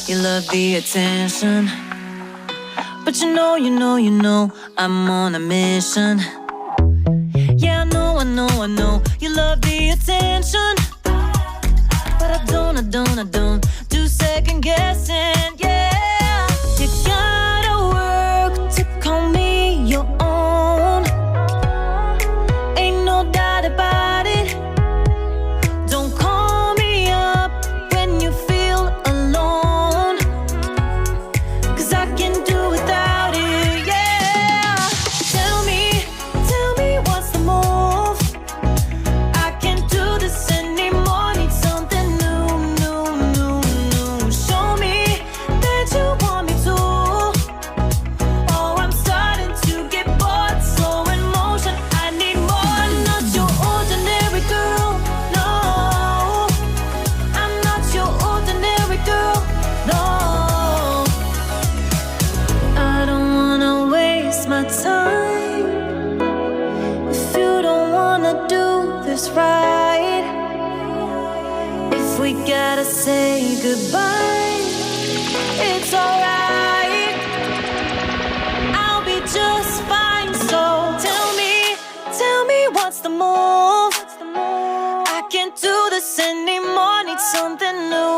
you love the attention. But you know, I'm on a mission. Yeah, I know, you love the attention. But I don't do second guessing, yeah. You gotta work to call me your own. Ain't no doubt about it. Don't call me up when you feel alone, 'cause I can do without it, yeah. Tell me what's the move? I can't do this anymore, need something new. Show me that you want me to. Oh, I'm starting to get bored, slow in motion, I need more. Not your ordinary girl, no. I'm not your ordinary girl, no. I don't wanna waste my time if you don't wanna do this right. If we gotta say goodbye, it's alright. I'll be just fine. So tell me what's the move? I can't do this anymore, need something new.